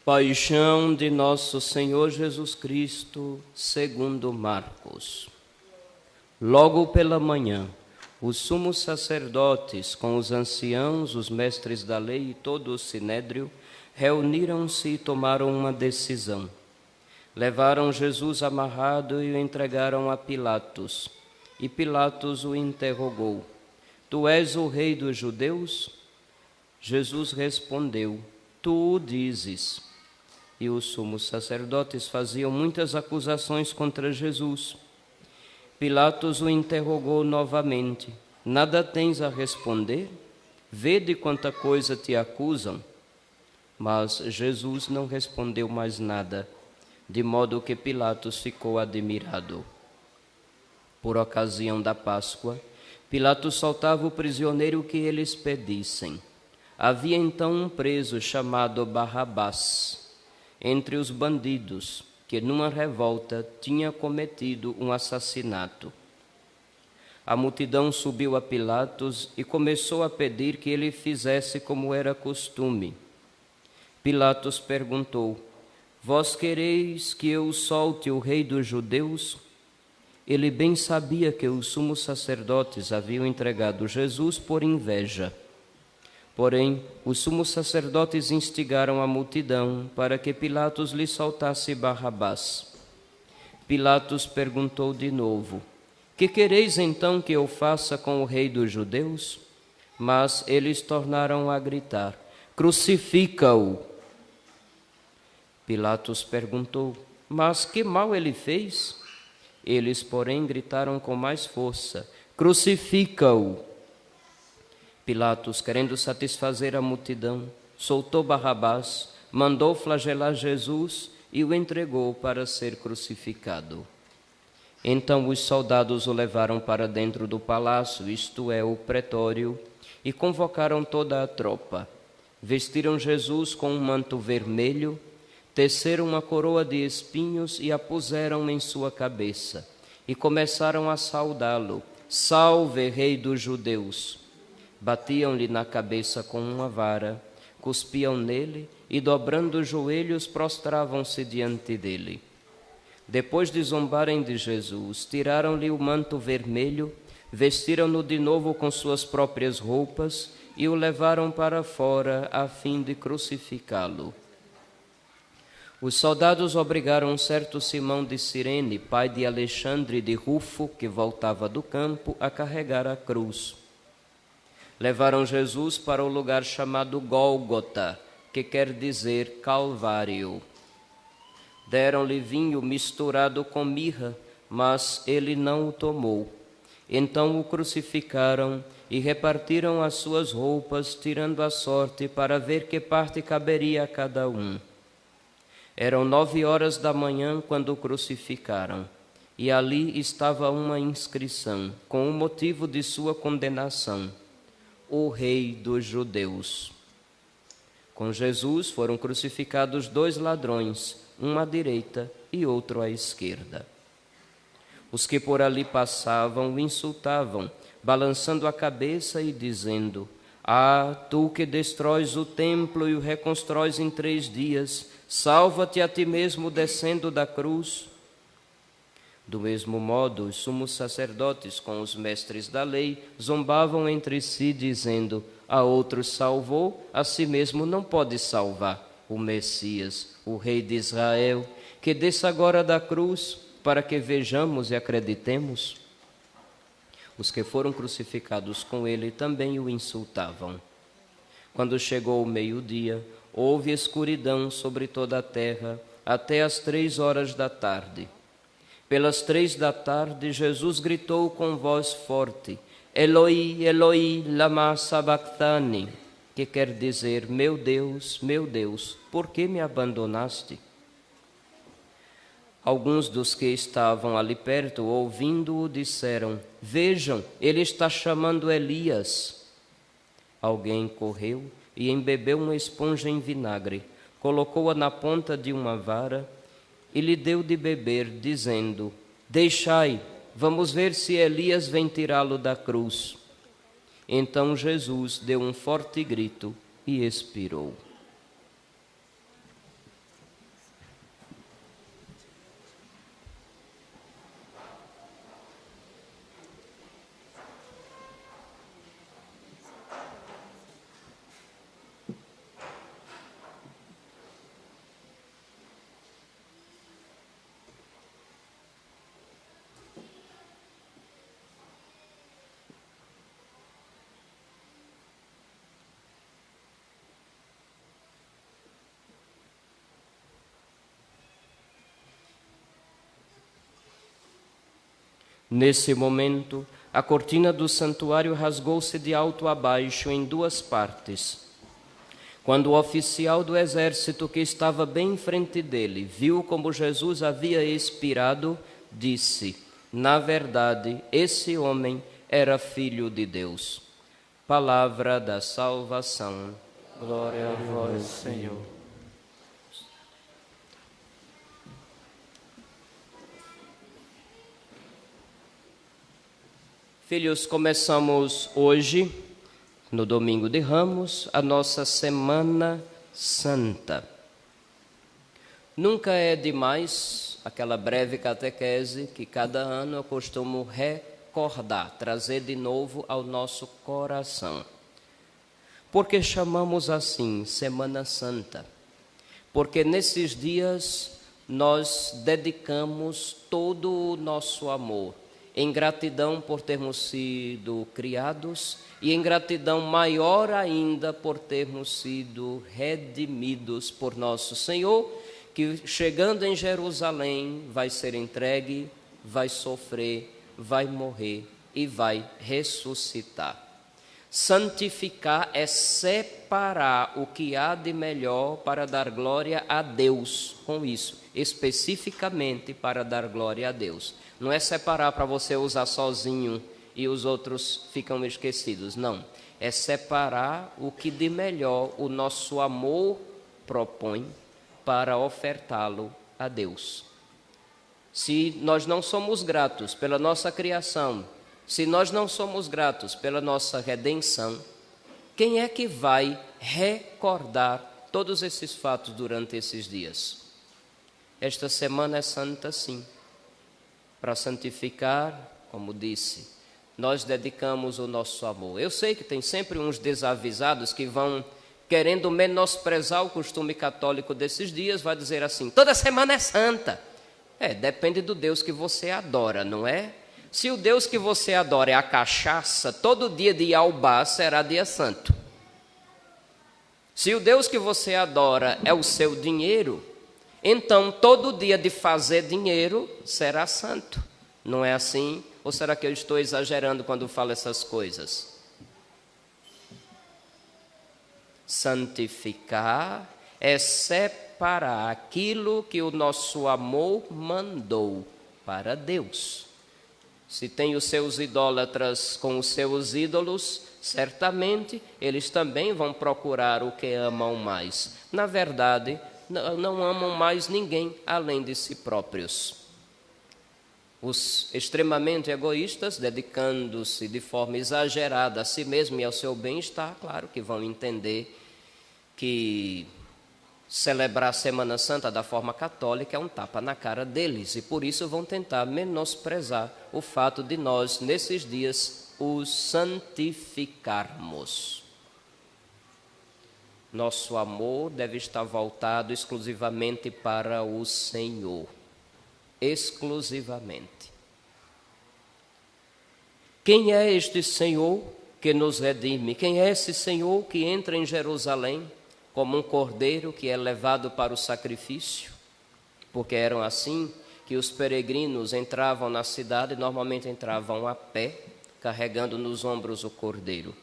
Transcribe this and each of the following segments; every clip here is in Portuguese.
Paixão de nosso Senhor Jesus Cristo, segundo Marcos. Logo pela manhã, os sumos sacerdotes, com os anciãos, os mestres da lei e todo o sinédrio, reuniram-se e tomaram uma decisão. Levaram Jesus amarrado e o entregaram a Pilatos. E Pilatos o interrogou: Tu és o rei dos judeus? Jesus respondeu: Tu o dizes. E os sumos sacerdotes faziam muitas acusações contra Jesus. Pilatos o interrogou novamente: Nada tens a responder? Vede quanta coisa te acusam. Mas Jesus não respondeu mais nada, de modo que Pilatos ficou admirado. Por ocasião da Páscoa, Pilatos soltava o prisioneiro que eles pedissem. Havia então um preso chamado Barrabás entre os bandidos, que numa revolta tinha cometido um assassinato. A multidão subiu a Pilatos e começou a pedir que ele fizesse como era costume. Pilatos perguntou: Vós quereis que eu solte o rei dos judeus? Ele bem sabia que os sumos sacerdotes haviam entregado Jesus por inveja. Porém, os sumos sacerdotes instigaram a multidão para que Pilatos lhe soltasse Barrabás. Pilatos perguntou de novo: Que quereis então que eu faça com o rei dos judeus? Mas eles tornaram a gritar: Crucifica-o! Pilatos perguntou: Mas que mal ele fez? Eles, porém, gritaram com mais força: Crucifica-o! Pilatos, querendo satisfazer a multidão, soltou Barrabás, mandou flagelar Jesus e o entregou para ser crucificado. Então os soldados o levaram para dentro do palácio, isto é, o pretório, e convocaram toda a tropa. Vestiram Jesus com um manto vermelho, teceram uma coroa de espinhos e a puseram em sua cabeça, e começaram a saudá-lo: Salve, Rei dos Judeus! Batiam-lhe na cabeça com uma vara, cuspiam nele e, dobrando os joelhos, prostravam-se diante dele. Depois de zombarem de Jesus, tiraram-lhe o manto vermelho, vestiram-no de novo com suas próprias roupas e o levaram para fora a fim de crucificá-lo. Os soldados obrigaram um certo Simão de Cirene, pai de Alexandre de Rufo, que voltava do campo, a carregar a cruz. Levaram Jesus para o lugar chamado Gólgota, que quer dizer Calvário. Deram-lhe vinho misturado com mirra, mas ele não o tomou. Então o crucificaram e repartiram as suas roupas, tirando a sorte para ver que parte caberia a cada um. Eram 9h da manhã quando o crucificaram, e ali estava uma inscrição, com o motivo de sua condenação: o Rei dos Judeus. Com Jesus foram crucificados 2 ladrões, um à direita e outro à esquerda. Os que por ali passavam o insultavam, balançando a cabeça e dizendo: Ah, tu que destróis o templo e o reconstróis em 3 dias, salva-te a ti mesmo descendo da cruz. Do mesmo modo, os sumos sacerdotes com os mestres da lei zombavam entre si, dizendo: A outros salvou, a si mesmo não pode salvar. O Messias, o Rei de Israel, que desça agora da cruz, para que vejamos e acreditemos. Os que foram crucificados com ele também o insultavam. Quando chegou o meio-dia, houve escuridão sobre toda a terra, até às 3h. Pelas 3h, Jesus gritou com voz forte: Eloi, Eloi, lama sabachthani, que quer dizer: meu Deus, por que me abandonaste? Alguns dos que estavam ali perto, ouvindo-o, disseram: Vejam, ele está chamando Elias. Alguém correu e embebeu uma esponja em vinagre, colocou-a na ponta de uma vara e lhe deu de beber, dizendo: Deixai, vamos ver se Elias vem tirá-lo da cruz. Então Jesus deu um forte grito e expirou. Nesse momento, a cortina do santuário rasgou-se de alto a baixo em duas partes. Quando o oficial do exército que estava bem em frente dele viu como Jesus havia expirado, disse: na verdade, esse homem era filho de Deus. Palavra da salvação. Glória a vós, Senhor. Filhos, começamos hoje, no Domingo de Ramos, a nossa Semana Santa. Nunca é demais aquela breve catequese que cada ano eu costumo recordar, trazer de novo ao nosso coração. Por que chamamos assim Semana Santa? Porque nesses dias nós dedicamos todo o nosso amor em gratidão por termos sido criados e em gratidão maior ainda por termos sido redimidos por nosso Senhor, que chegando em Jerusalém vai ser entregue, vai sofrer, vai morrer e vai ressuscitar. Santificar é separar o que há de melhor para dar glória a Deus com isso, especificamente para dar glória a Deus. Não é separar para você usar sozinho e os outros ficam esquecidos, não. É separar o que de melhor o nosso amor propõe para ofertá-lo a Deus. Se nós não somos gratos pela nossa criação, se nós não somos gratos pela nossa redenção, quem é que vai recordar todos esses fatos durante esses dias? Esta semana é santa, sim. Para santificar, como disse, nós dedicamos o nosso amor. Eu sei que tem sempre uns desavisados que vão querendo menosprezar o costume católico desses dias, vai dizer assim: toda semana é santa. Depende do Deus que você adora, não é? Se o Deus que você adora é a cachaça, todo dia de ir ao bar será dia santo. Se o Deus que você adora é o seu dinheiro, então todo dia de fazer dinheiro será santo. Não é assim? Ou será que eu estou exagerando quando falo essas coisas? Santificar é separar aquilo que o nosso amor mandou para Deus. Se tem os seus idólatras com os seus ídolos, certamente eles também vão procurar o que amam mais. Na verdade, não amam mais ninguém além de si próprios. Os extremamente egoístas, dedicando-se de forma exagerada a si mesmo e ao seu bem-estar, claro que vão entender que celebrar a Semana Santa da forma católica é um tapa na cara deles, e por isso vão tentar menosprezar o fato de nós, nesses dias, os santificarmos. Nosso amor deve estar voltado exclusivamente para o Senhor. Exclusivamente. Quem é este Senhor que nos redime? Quem é esse Senhor que entra em Jerusalém como um cordeiro que é levado para o sacrifício? Porque eram assim que os peregrinos entravam na cidade, normalmente entravam a pé, carregando nos ombros o cordeiro.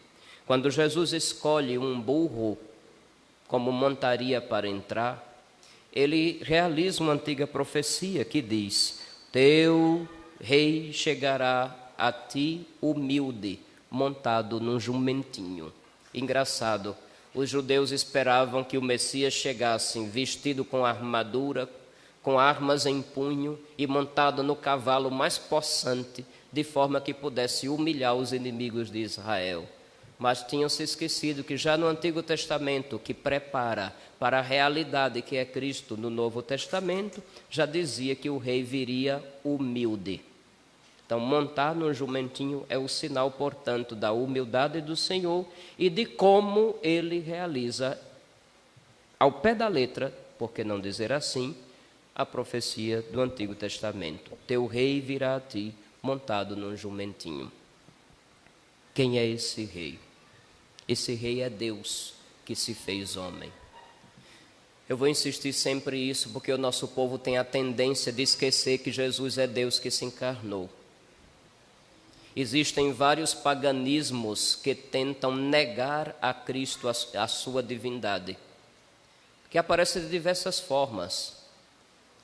Quando Jesus escolhe um burro como montaria para entrar, ele realiza uma antiga profecia que diz: teu rei chegará a ti humilde, montado num jumentinho. Engraçado, os judeus esperavam que o Messias chegasse vestido com armadura, com armas em punho e montado no cavalo mais possante, de forma que pudesse humilhar os inimigos de Israel. Mas tinham se esquecido que já no Antigo Testamento, que prepara para a realidade que é Cristo no Novo Testamento, já dizia que o rei viria humilde. Então, montar num jumentinho é o sinal, portanto, da humildade do Senhor e de como Ele realiza, ao pé da letra, por que não dizer assim, a profecia do Antigo Testamento. Teu rei virá a ti, montado num jumentinho. Quem é esse rei? Esse rei é Deus que se fez homem. Eu vou insistir sempre nisso, porque o nosso povo tem a tendência de esquecer que Jesus é Deus que se encarnou. Existem vários paganismos que tentam negar a Cristo a sua divindade, que aparecem de diversas formas,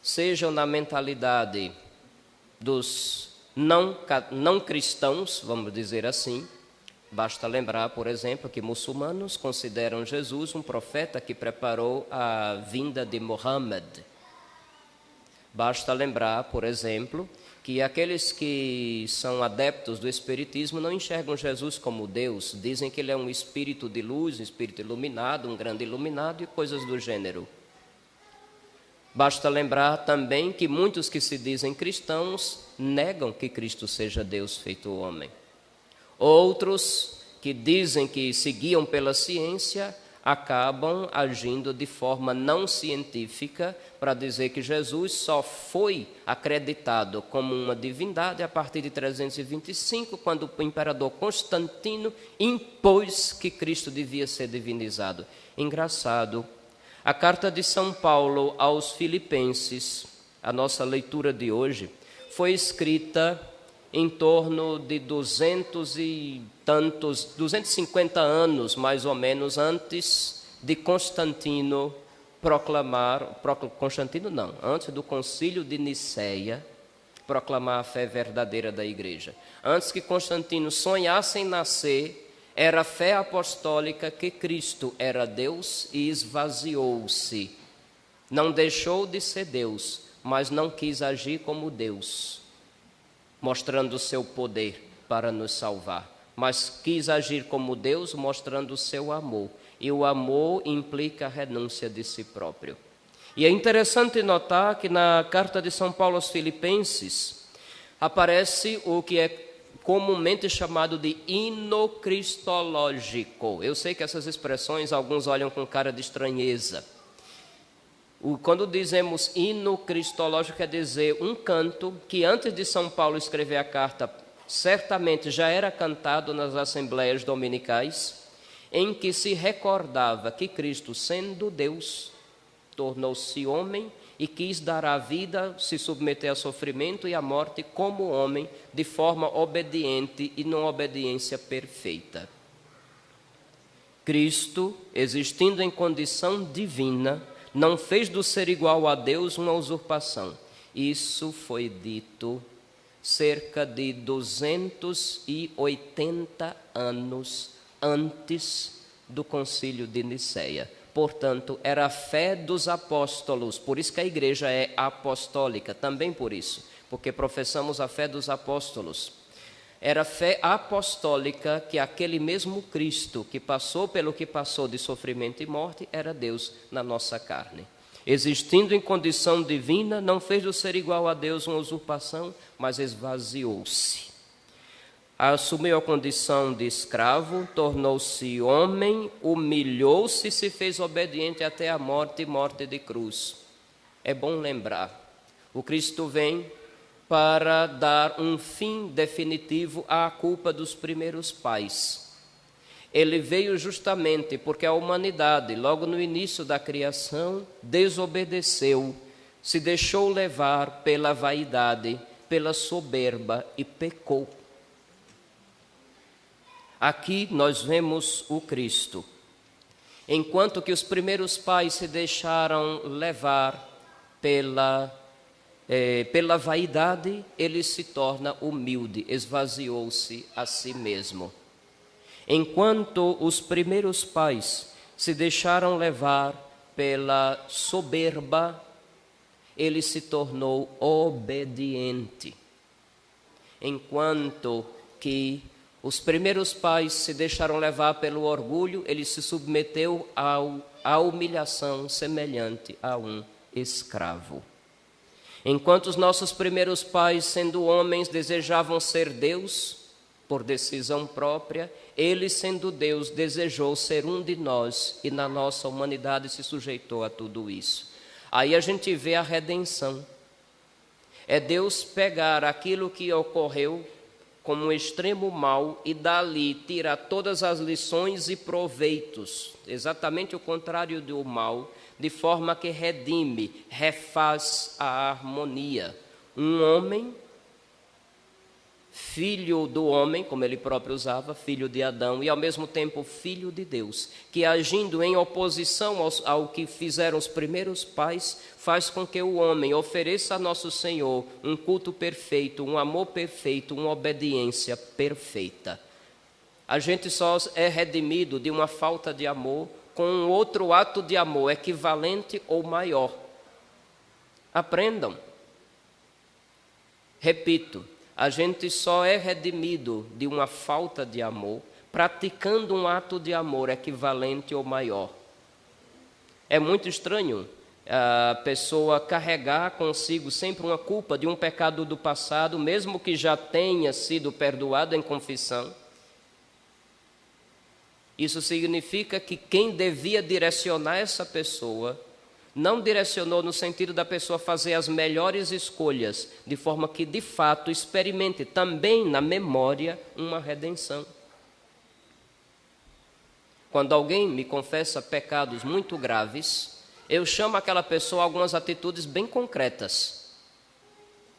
sejam na mentalidade dos não cristãos, vamos dizer assim. Basta lembrar, por exemplo, que muçulmanos consideram Jesus um profeta que preparou a vinda de Muhammad. Basta lembrar, por exemplo, que aqueles que são adeptos do espiritismo não enxergam Jesus como Deus, dizem que ele é um espírito de luz, um espírito iluminado, um grande iluminado e coisas do gênero. Basta lembrar também que muitos que se dizem cristãos negam que Cristo seja Deus feito homem. Outros que dizem que se guiam pela ciência acabam agindo de forma não científica para dizer que Jesus só foi acreditado como uma divindade a partir de 325, quando o imperador Constantino impôs que Cristo devia ser divinizado. Engraçado, a carta de São Paulo aos Filipenses, a nossa leitura de hoje, foi escrita em torno de 250 anos, mais ou menos, antes de Constantino antes do concílio de Nicéia, proclamar a fé verdadeira da igreja. Antes que Constantino sonhasse em nascer, era a fé apostólica que Cristo era Deus e esvaziou-se. Não deixou de ser Deus, mas não quis agir como Deus, mostrando o seu poder para nos salvar, mas quis agir como Deus, mostrando o seu amor. E o amor implica a renúncia de si próprio. E é interessante notar que na carta de São Paulo aos Filipenses aparece o que é comumente chamado de hino cristológico. Eu sei que essas expressões alguns olham com cara de estranheza. Quando dizemos hino cristológico, quer dizer um canto que antes de São Paulo escrever a carta, certamente já era cantado nas assembleias dominicais, em que se recordava que Cristo, sendo Deus, tornou-se homem e quis dar a vida, se submeter a sofrimento e à morte como homem, de forma obediente e não obediência perfeita. Cristo, existindo em condição divina, não fez do ser igual a Deus uma usurpação. Isso foi dito cerca de 280 anos antes do concílio de Nicéia. Portanto, era a fé dos apóstolos, por isso que a igreja é apostólica, também por isso, porque professamos a fé dos apóstolos. Era a fé apostólica que aquele mesmo Cristo que passou pelo que passou de sofrimento e morte era Deus na nossa carne. Existindo em condição divina, não fez do ser igual a Deus uma usurpação, mas esvaziou-se. Assumiu a condição de escravo, tornou-se homem, humilhou-se e se fez obediente até a morte e morte de cruz. É bom lembrar, o Cristo vem para dar um fim definitivo à culpa dos primeiros pais. Ele veio justamente porque a humanidade, logo no início da criação, desobedeceu, se deixou levar pela vaidade, pela soberba e pecou. Aqui nós vemos o Cristo. Enquanto que os primeiros pais se deixaram levar pela vaidade, ele se torna humilde, esvaziou-se a si mesmo. Enquanto os primeiros pais se deixaram levar pela soberba, ele se tornou obediente. Enquanto que os primeiros pais se deixaram levar pelo orgulho, ele se submeteu à humilhação semelhante a um escravo. Enquanto os nossos primeiros pais, sendo homens, desejavam ser Deus por decisão própria, ele, sendo Deus, desejou ser um de nós e na nossa humanidade se sujeitou a tudo isso. Aí a gente vê a redenção. É Deus pegar aquilo que ocorreu como um extremo mal e dali tirar todas as lições e proveitos, exatamente o contrário do mal, de forma que redime, refaz a harmonia. Um homem filho do homem, como ele próprio usava, filho de Adão, e ao mesmo tempo filho de Deus, que agindo em oposição ao que fizeram os primeiros pais, faz com que o homem ofereça a nosso Senhor um culto perfeito, um amor perfeito, uma obediência perfeita. A gente só é redimido de uma falta de amor com um outro ato de amor equivalente ou maior. Aprendam. Repito, a gente só é redimido de uma falta de amor praticando um ato de amor equivalente ou maior. É muito estranho a pessoa carregar consigo sempre uma culpa de um pecado do passado, mesmo que já tenha sido perdoado em confissão. Isso significa que quem devia direcionar essa pessoa não direcionou no sentido da pessoa fazer as melhores escolhas, de forma que, de fato, experimente também na memória uma redenção. Quando alguém me confessa pecados muito graves, eu chamo aquela pessoa a algumas atitudes bem concretas,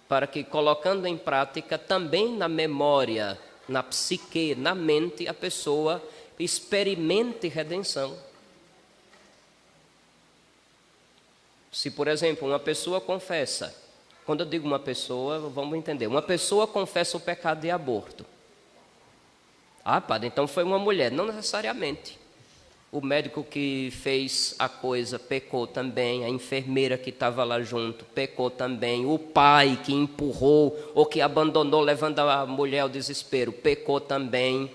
para que, colocando em prática, também na memória, na psique, na mente, a pessoa experimente redenção. Se, por exemplo, uma pessoa confessa, quando eu digo uma pessoa, vamos entender, uma pessoa confessa o pecado de aborto. Ah, padre, então foi uma mulher. Não necessariamente. O médico que fez a coisa pecou também, a enfermeira que estava lá junto pecou também, o pai que empurrou ou que abandonou, levando a mulher ao desespero, pecou também.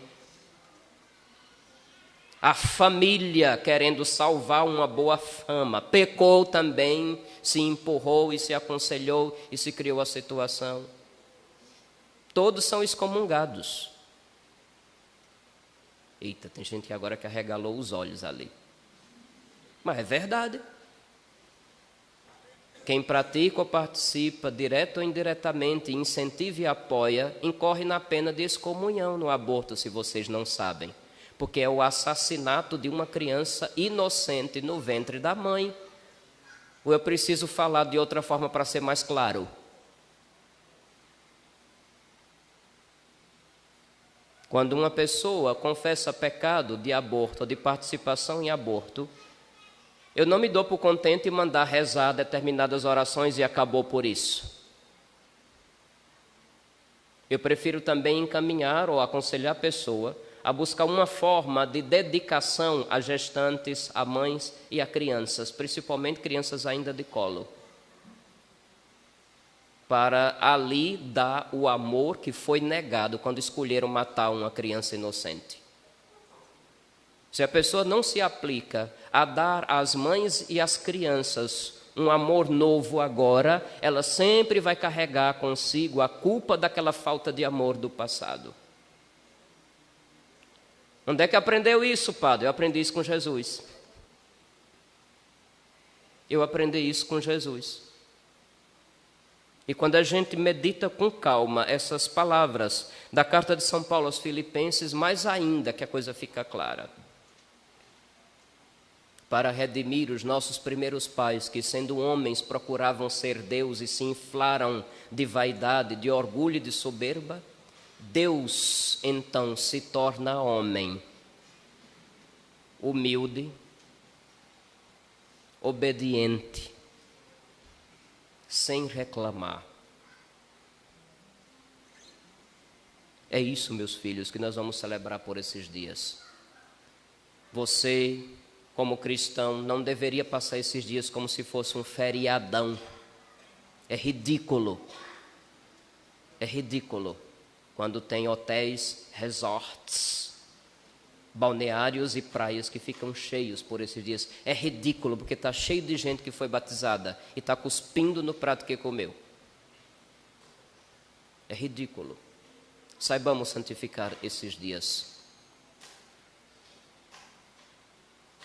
A família querendo salvar uma boa fama, pecou também, se empurrou e se aconselhou e se criou a situação. Todos são excomungados. Eita, tem gente que agora que arregalou os olhos ali. Mas é verdade. Quem pratica ou participa, direto ou indiretamente, incentiva e apoia, incorre na pena de excomunhão no aborto, se vocês não sabem. Porque é o assassinato de uma criança inocente no ventre da mãe. Ou eu preciso falar de outra forma para ser mais claro? Quando uma pessoa confessa pecado de aborto ou de participação em aborto, eu não me dou por contente em mandar rezar determinadas orações e acabou por isso. Eu prefiro também encaminhar ou aconselhar a pessoa a buscar uma forma de dedicação a gestantes, a mães e a crianças, principalmente crianças ainda de colo, para ali dar o amor que foi negado quando escolheram matar uma criança inocente. Se a pessoa não se aplica a dar às mães e às crianças um amor novo agora, ela sempre vai carregar consigo a culpa daquela falta de amor do passado. Onde é que aprendeu isso, padre? Eu aprendi isso com Jesus. Eu aprendi isso com Jesus. E quando a gente medita com calma essas palavras da carta de São Paulo aos Filipenses, mais ainda que a coisa fica clara. Para redimir os nossos primeiros pais, que sendo homens procuravam ser Deus e se inflaram de vaidade, de orgulho e de soberba, Deus então se torna homem, humilde, obediente, sem reclamar. É isso, meus filhos, que nós vamos celebrar por esses dias. Você, como cristão, não deveria passar esses dias como se fosse um feriadão. É ridículo. É ridículo quando tem hotéis, resorts, balneários e praias que ficam cheios por esses dias. É ridículo, porque está cheio de gente que foi batizada e está cuspindo no prato que comeu. É ridículo. Saibamos santificar esses dias.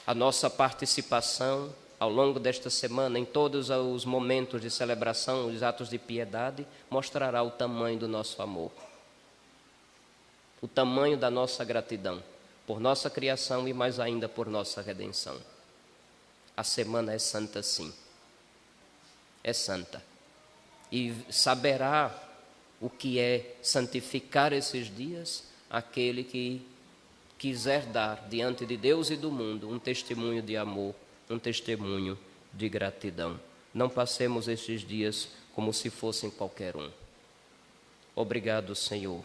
A nossa participação ao longo desta semana, em todos os momentos de celebração, os atos de piedade, mostrará o tamanho do nosso amor, o tamanho da nossa gratidão por nossa criação e mais ainda por nossa redenção. A semana é santa, sim. É santa. E saberá o que é santificar esses dias? Aquele que quiser dar diante de Deus e do mundo um testemunho de amor, um testemunho de gratidão. Não passemos estes dias como se fossem qualquer um. Obrigado, Senhor,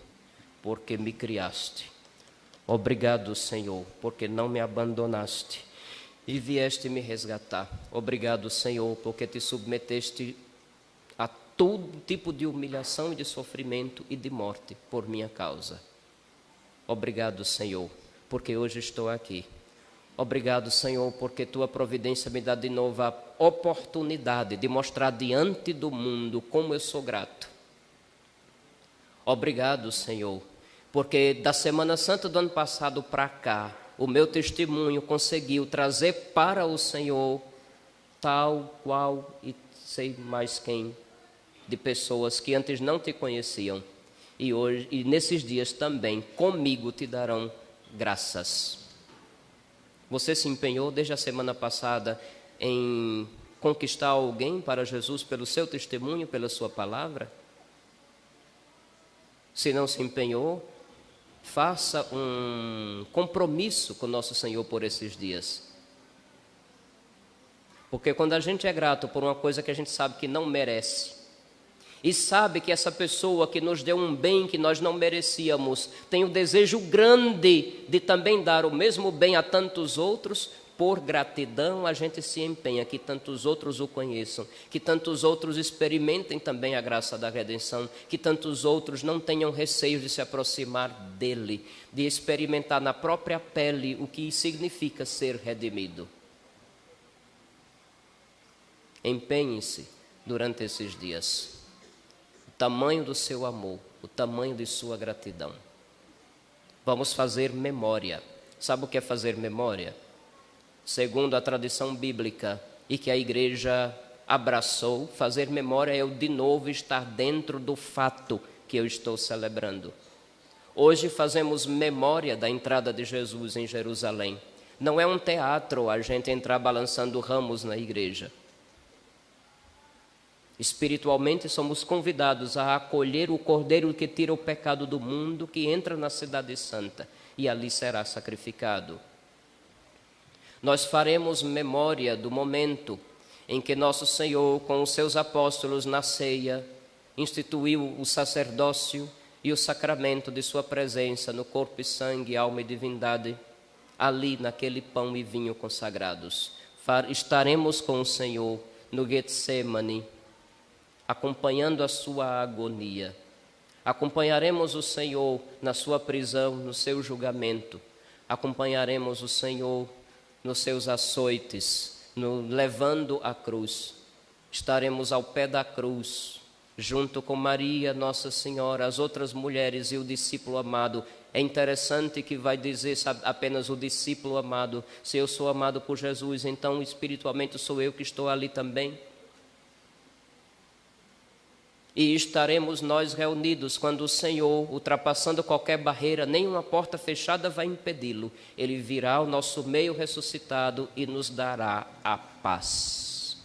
porque me criaste. Obrigado, Senhor, porque não me abandonaste e vieste me resgatar. Obrigado, Senhor, porque te submeteste a todo tipo de humilhação e de sofrimento e de morte por minha causa. Obrigado, Senhor, porque hoje estou aqui. Obrigado, Senhor, porque tua providência me dá de novo a oportunidade de mostrar diante do mundo como eu sou grato. Obrigado, Senhor, porque da Semana Santa do ano passado para cá, o meu testemunho conseguiu trazer para o Senhor tal qual e sei mais quem de pessoas que antes não te conheciam e hoje e nesses dias também comigo te darão graças. Você se empenhou desde a semana passada em conquistar alguém para Jesus pelo seu testemunho, pela sua palavra? Se não se empenhou, faça um compromisso com nosso Senhor por esses dias. Porque quando a gente é grato por uma coisa que a gente sabe que não merece, e sabe que essa pessoa que nos deu um bem que nós não merecíamos, tem o desejo grande de também dar o mesmo bem a tantos outros, por gratidão a gente se empenha que tantos outros o conheçam, que tantos outros experimentem também a graça da redenção, que tantos outros não tenham receio de se aproximar dele, de experimentar na própria pele o que significa ser redimido. Empenhe-se durante esses dias. O tamanho do seu amor, o tamanho de sua gratidão. Vamos fazer memória. Sabe o que é fazer memória? Segundo a tradição bíblica e que a igreja abraçou, fazer memória é eu de novo estar dentro do fato que eu estou celebrando. Hoje fazemos memória da entrada de Jesus em Jerusalém. Não é um teatro a gente entrar balançando ramos na igreja. Espiritualmente somos convidados a acolher o Cordeiro que tira o pecado do mundo, que entra na cidade santa e ali será sacrificado. Nós faremos memória do momento em que nosso Senhor, com os seus apóstolos na ceia, instituiu o sacerdócio e o sacramento de sua presença no corpo e sangue, alma e divindade, ali naquele pão e vinho consagrados. Estaremos com o Senhor no Getsemane, acompanhando a sua agonia. Acompanharemos o Senhor na sua prisão, no seu julgamento. Acompanharemos o Senhor nos seus açoites, levando a cruz. Estaremos ao pé da cruz, junto com Maria, Nossa Senhora, as outras mulheres e o discípulo amado. É interessante que vai dizer apenas o discípulo amado. Se eu sou amado por Jesus, então espiritualmente sou eu que estou ali também. E estaremos nós reunidos quando o Senhor, ultrapassando qualquer barreira, nenhuma porta fechada vai impedi-lo. Ele virá ao nosso meio ressuscitado e nos dará a paz.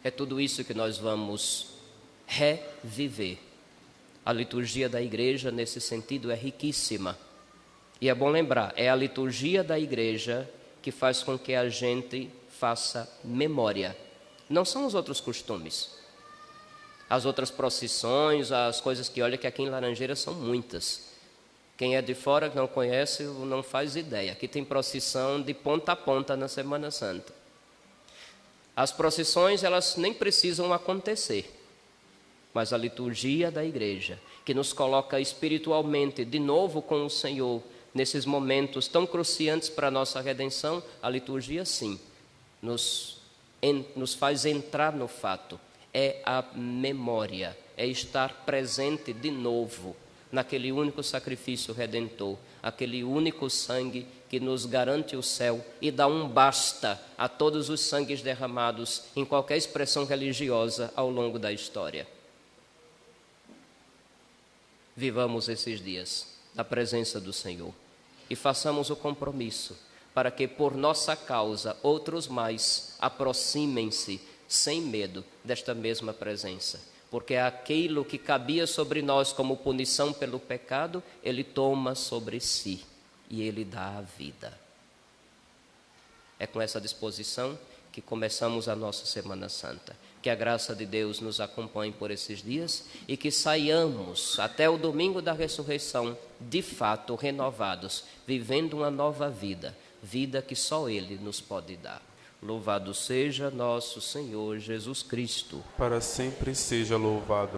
É tudo isso que nós vamos reviver. A liturgia da igreja, nesse sentido, é riquíssima. E é bom lembrar, é a liturgia da igreja que faz com que a gente faça memória. Não são os outros costumes. As outras procissões, as coisas que olha que aqui em Laranjeiras são muitas. Quem é de fora que não conhece não faz ideia. Aqui tem procissão de ponta a ponta na Semana Santa. As procissões elas nem precisam acontecer, mas a liturgia da igreja, que nos coloca espiritualmente de novo com o Senhor, nesses momentos tão cruciantes para a nossa redenção, a liturgia sim, nos faz entrar no fato. É a memória, é estar presente de novo naquele único sacrifício redentor, aquele único sangue que nos garante o céu e dá um basta a todos os sangues derramados em qualquer expressão religiosa ao longo da história. Vivamos esses dias na presença do Senhor e façamos o compromisso para que por nossa causa outros mais aproximem-se sem medo desta mesma presença, porque aquilo que cabia sobre nós como punição pelo pecado, ele toma sobre si e ele dá a vida. É com essa disposição que começamos a nossa Semana Santa. Que a graça de Deus nos acompanhe por esses dias e que saiamos até o domingo da ressurreição, de fato renovados, vivendo uma nova vida, vida que só Ele nos pode dar. Louvado seja nosso Senhor Jesus Cristo. Para sempre seja louvado.